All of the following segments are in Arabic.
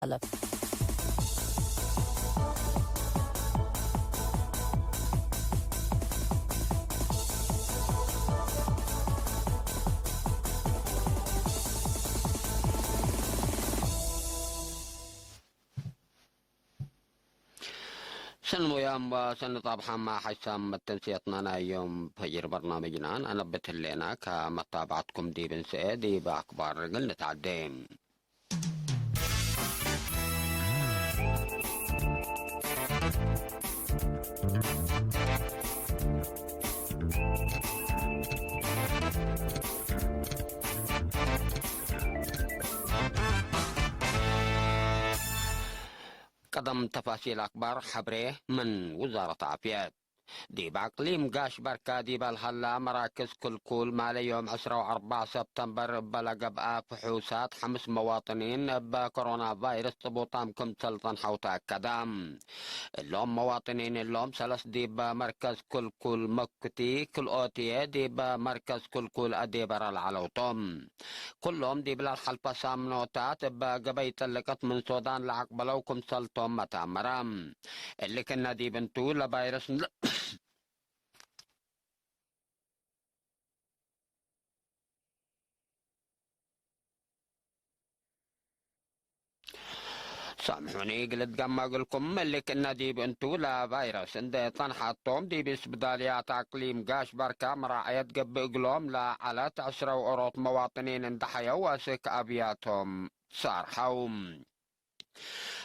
ألف. سن ويام وسن طابحا مع حسام تنسيتنا يوم فجر برنامجنا أنا بتهلينا كمتابعتكم دي بن سعيدي بأخبار رجل نتعدم. قدم تفاصيل أكبر حبره من وزارة عافية دي بأقليم قاش بركة دي بالهلا مراكز كل مالي يوم 10 و4 سبتمبر بلغ بقى فحوصات 5 مواطنين بكورونا فيروس طبوطامكم سلطان حوتا كدام اللهم مواطنين اللهم 3 دي بمركز كل مكتي كل أوتي دي بمركز كل أديبر العلوطم كلهم دي بلا الحلفة سامنوتات بقبيت اللي قط من سودان لعقبلوكم سلطان متامرام اللي كنا دي بنتو لفيروس سامحوني قلت قم اقولكم اللي كنا دي بنتو لا فيروس عند طنحتهم دي بسبداليات اقليم قاش بركة مراعية قب اقلوم لا على 10 وأروط مواطنين اندحيوا واسك ابياتهم صار حوم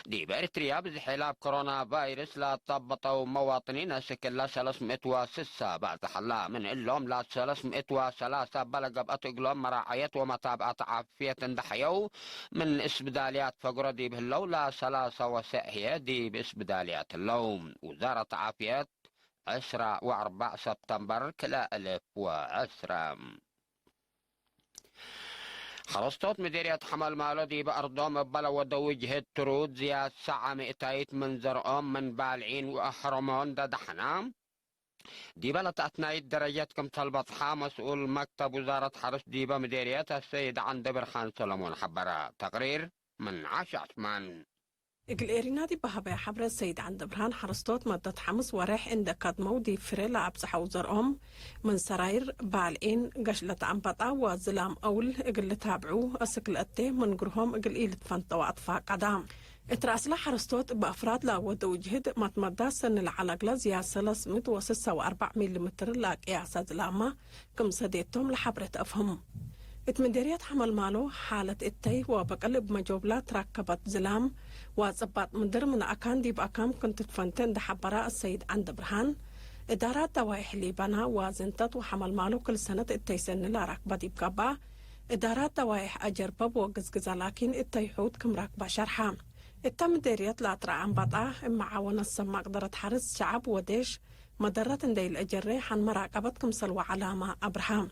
دي بارتريا بزحيلاب كورونا فيروس لا طبطوا مواطنين سكلا 306 بعد حلا من اللوم لا 303 بلغ بأتقلوم مراعية ومتابعة عافية اندحيو من اسبداليات فقرة دي بهاللو لا 3 دي باسبداليات اللوم وزارة عافية 10 و4 سبتمبر كلا 1010 خلصتوت مديرية حمل مالو دي بأرضهم بلا ودو وجهة ترود زياد ساعة 200 من زرقهم من بالعين وأحرمون دا دحنا دي بلا تأتناي درجاتكم طلبت مسؤول مكتب وزارة حرس ديبا مديرية السيد عند برخان سلمون حبرا تقرير من عاش عثمان إجليرينادي بهبة حبر السيد عند برهان حرستوت مدة حمس وريح عند كادمو دي فريلا عبسحة وزرقهم من سراير بالعين قشلة عنبطة وزلام أول إجل تابعو أسكل أتي من قرهم إجل إيلة فانتا وأطفاء قدام اتراسلا حرستوت بأفراد لا ودوجهد متمدى سن العلاقلة زيا 346 ملم لاك إعسا زلامة كم سديتهم لحبرة أفهم اتمديريات حمل مالو حالة التي وبقلب مجوبلات ركبت زلام وصبات مدر من أكان دي بأكام كنت تفنتين دحبراء السيد عند برهان إدارات دوائح ليبانا وزنتت وحمل مالو كل سنة التيسن لا ركبة دي بقبا إدارات دوائح أجربب وقزقزا لكن التيحود كم ركبة شرحان التمديريات لا ترى عن بطعة إما عاونا السما قدرة حرس شعب وديش مدرة دي الأجري حن مراقبتكم سلوى علامة أبرهام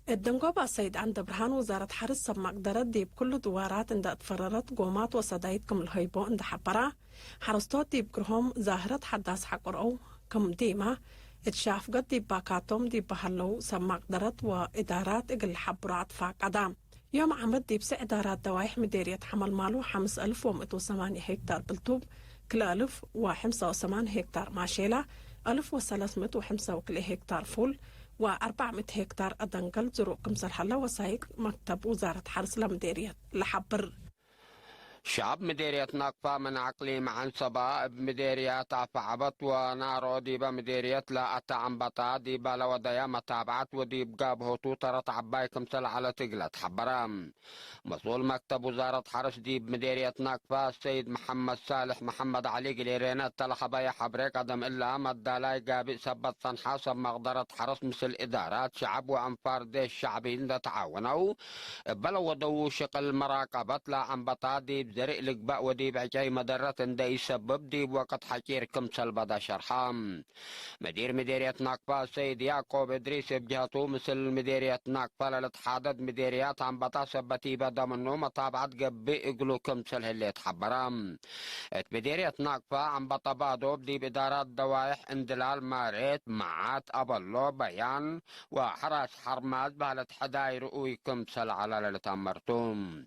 الدنقوبة السيد عند برهان وزارة حرس سما قدرت دي بكل دوارات عند اتفررت قومات وصدايتكم الهيبو عند حبرا حرستوت دي بكرهم ظاهرة حداث حقرأو كم ديما اتشاف قد دي باكاتهم دي بحلو سما قدرت وإدارات اقل حبرات فاقدام يوم عمد دي بس إدارات دوايح مديرية حمل مالو 5108 هكتار بالطوب كل 1085 هكتار ماشيلة 1305 هكتار فول و400 هكتار أدنقل زروق كمسر حلا وسايق مكتب وزارة حرس لمديرية لحبر شعب مديرية نقفة من أقليم عنصبة بمديرية عفعبط ونارو ديبا مديرية لا أتعنبطة ديبا لوديا متابعت وديب قاب هوتو ترت عباي كمسل على تقلت حبرام مسؤول مكتب وزارة حرس ديب مديرية نقفة السيد محمد صالح محمد علي قليرينات تلحبايا حبريك قدم إلا مدالاي قابي سبت حسب مقدرة حرس مثل إدارات شعب وأنفار ديش شعبين تعاونوا بلو ودو شقل مراقبة لا عنبطة ديب زرق لك بقى ودي بعجاي مدرة دا يسبب دي بوقت حكيركم سلبدا شرحام مديرية ناقفة السيد يعقوب إدريس بجهته مثل مديرية ناقفة للتحادد مديريات عم بطا سبتي بدا منه مطابعة قبي اقلوكم سلهلي تحبرام مديرية ناقفة عم بطا بادو بدي بإدارات دوائح اندلال ماريت معات أبلو بيان وحراس حرمات بالت حداي رؤويكم سل على للتامرتوم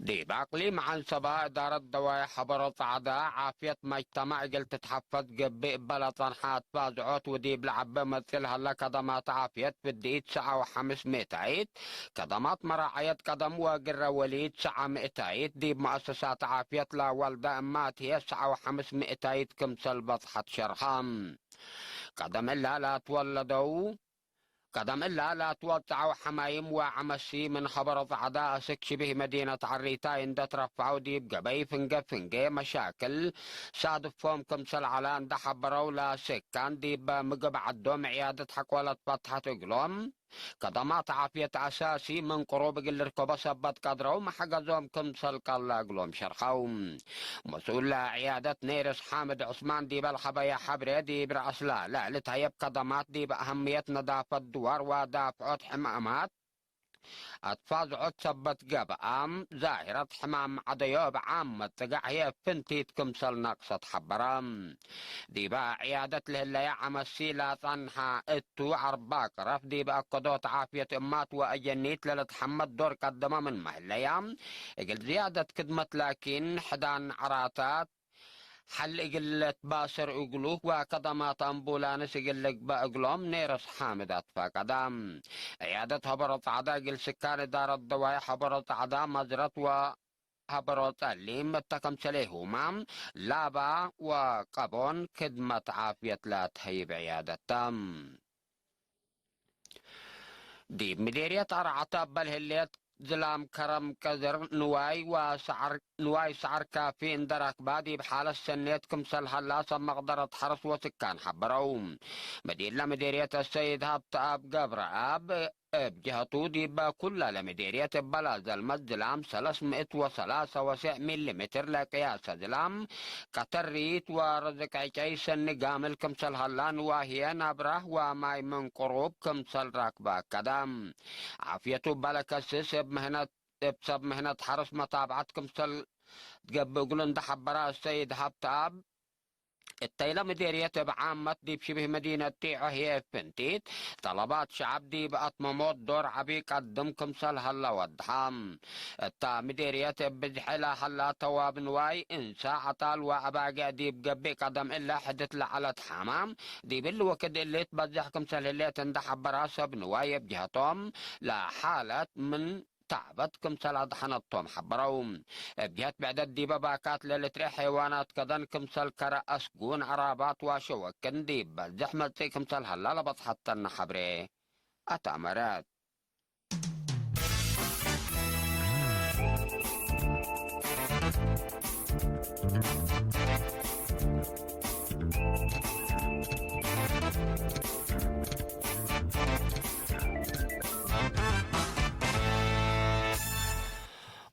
دي بأقليم عن سبا إدارة دوايا حبرت عدا عافية مجتمع قلت تحفظ قبي بلا طنحات فازعوت ودي بلعب مثل هلا كدمات عافية في الدقيت ساعة وحمس ميتايت كدمات مراعية قدم وقر وليد ساعة مئتايت دي بمؤسسات عافية لا والدة أمات هي ساعة وحمس مئتايت كمسل بطحة شرحام قدم إلا لا تولدوا قدم إلا لا توقعوا حمايم وعمسي من خبر عداء شبه مدينة عريتاين دا ترفعوا ديب قبي فنجي مشاكل صادفهم كمسل علان دا حبروا لا سكان ديب مقب عدوم عيادة حقولة فتحة قلوم قدمات عافية أساسي من قروب قل ركوبة سبت قدروا ما حقزهم كمسل قال قلوم شرخوم مسؤول عيادة نيرس حامد عثمان ديب الخبايا حبري ديب رأس لا لتهيب قدمات ديب أهمية نظافة دوار ودافعات حمامات أتفاز عد سبت قاب ظاهرة حمام عديوب عامة تقع هي فنتيت كمسل ناقصة حبرام ديبا عيادة لهلا عمسي لا تنحى اتو عرباك رف ديبا قدوت عافية امات واجنيت للتحمد دور قدمة من مهليام اقل زيادة كدمت لكن حدان عراتات حل قلة باسر اقلوه وقدمات امبولانس قلق باقلوم نيرس حامدات فقدام عيادة هبرت عدا قل سكان دار الدواء هبرت عدا مزرت و هبرت الليم التكم سليهما لابا وقبون خدمة عافية لا تهيب عيادة تام دي مديرية أرعتاب بالهليت زلام كرم كذر نواي سعر كافي اندرك بادي بحالة سنيت كمسل هلاسة مقدرة حرس وسكان حبروم مديرية السيد هابت آب قبر آب بجهتو دي كل لمديرية بلا زلمت زلام 303 مليمتر لقياس زلام كتريت ورزق عيش النقام الكمسل هلان وهي نبره وماي من قروب كمسل راكبا كدام عافيته بلكسس بسبب مهنة حرس متابعة كمسل تقبقلن دحبرا السيد هابتاب التيلة مديرية بعامة دي بشبه مدينة تيعو هي فنتيت طلبات شعب دي بأطمموت دور عبي قدم كمسل هلا ودحام التا مديرية بزحلة هلا تواب نواي إنسا عطال وأباقع دي بقبي قدم إلا حدث لعلى حمام دي بالوقت اللي تبزح كمسل اللي تندح براسة بنواي بجهتهم لا حالة من تعبتكم سلاد حنطهم حبروم بجهت بعد الديبة باكات للتري حيوانات كذن كمسل كرا أسقون عرابات وشوك كنديب زحمة كمسل هلا لبط حتى النحبري أتامرات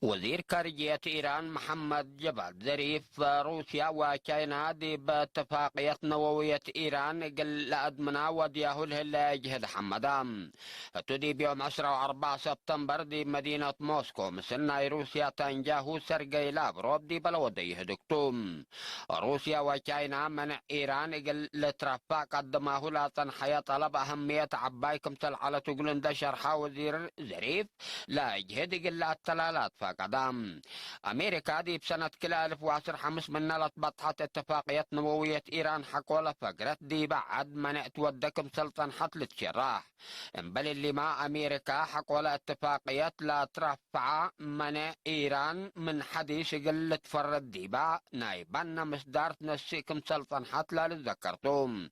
وزير خارجية إيران محمد جبال ظريف روسيا وكينا دي باتفاقية نووية إيران قل أدمنا ودياه الهلا يجهد حمدام تدي بيوم 10 و4 سبتمبر دي مدينة موسكو مسلنا روسيا تنجاهو سرقي لافروف دي بلوديه دكتوم روسيا وكينا منع إيران قل لترفع قدماه لا تنحيا طلب أهمية عباي كمثل على تقولن ده شرحا وزير ظريف لا يجهد قل التلالات قدام أمريكا دي بسنة كلا 1015 من بطحت اتفاقية نووية إيران حقولا فقرت دي بعد منعت ودكم سلطان حطلة شراح بل اللي ما أمريكا حقولا اتفاقية لا ترفع منع إيران من حديث قلة فرد ديبا نايبان مصدار نسيكم سلطان حطلة لذكرتم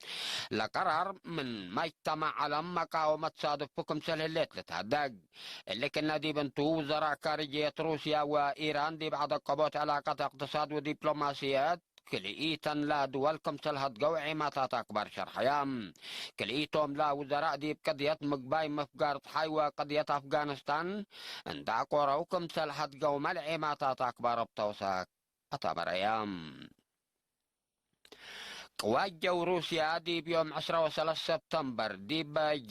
لقرار من مجتمع على مقاومة صادفكم سلهلت لتهدق اللي كنا دي بنتو وزراء خارجية روسيا وإيران دي بعد قبوت علاقات اقتصاد ودبلوماسيات كليئيتن لا دولكم سلهد قوعي ما أكبر شرحيام كليئيتهم لا وزراء دي بقضية مقباي مفقار حي وقضية أفغانستان اندا قوروكم سلهد قوم العي أكبر بتوساك أتبر أيام قوات جو روسيا دي بيوم 10 سبتمبر دي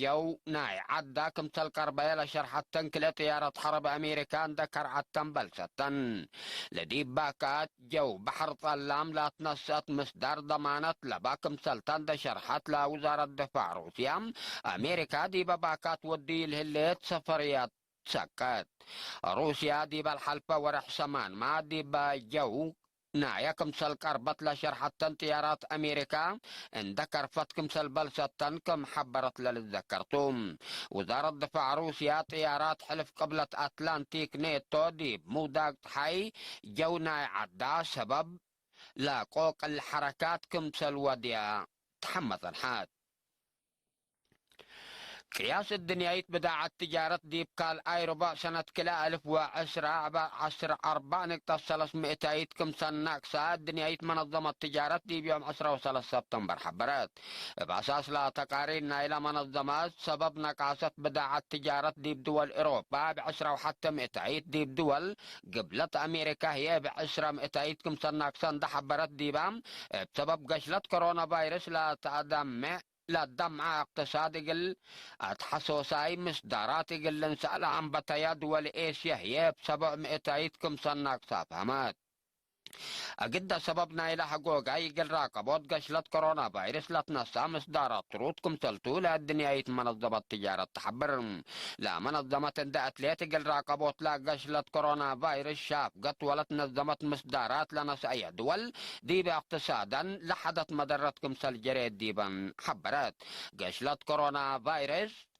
جو ناي عداكم تلقربيلا شرحة تنكلة طيارة حرب أمريكان دكر عتن بلستن لدي باكات جو بحر طلام لا تنسات مصدر ضمانت لباكم سلطان دا شرحت لوزارة دفاع روسيا أمريكا دي باكات ودي الهليت سفريات سكت روسيا دي بالحلفة ورح سمان ما دي جو نايا كمسل كربت لشرحة طيارات أمريكا اندكر فت كمسل بلستن كم حبرت للذكرتم وزارة دفاع روسيا طيارات حلف قبلة أتلانتيك نيتو دي بموداق حي جو ناي عدا سبب لا قوق الحركات كمسل وديا تحمس الحاد قياس الدنيا بدأ التجارة دي بكال أيروبا سنة كلا 1010 4 كم سنة الدنيا منظمة التجارة دي بيوم 10 سبتمبر حبرات بأساس لا تقارير إلى منظمات سبب نقاصة بدأ التجارة دي بدول أوروبا ب10 وحتى 200 دي بدول قبلت أمريكا هي ب10 200 كم سنة ده حبرات دي بام بسبب قشلة كورونا فيروس لا تدمع لا دمع اقتصادي قل تحسوساي مصدرات قل نسأل عن بطايا دول ايشيا هي ب700 كم سنة فهمت أجد سببنا إلى حقوق أي قل راقبوت قشلة كورونا فيروس لا تنسى مصدرات طرودكم سلتو لا الدنيا منظمة التجارة تحبر لا منظمة اندأت ليت قل راقبوت لا قشلة كورونا فيروس شاف قط ولا تنظمت مصدرات لناس أي دول دي باقتصادا لحدت مدرتكم سالجريد ديبا حبرت قشلة كورونا فيروس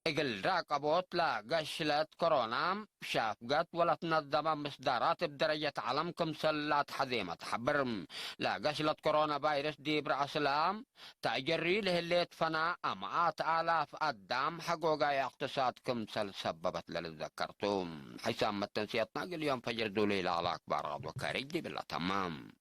اقل راقبوت لا قشلة كورونا شافقت ولا تنظم مصدرات بدرجة علمكم سلات حزيمة حبرم لا قشلة كورونا فيروس دي برأسلام تأجري له اللي تفنى أمعات آلاف الدام حقوقا اقتصادكم سل سببت للذكرتم حسام التنسيطنا اليوم فجر دولي على أكبر غض وكارج دي بالله تمام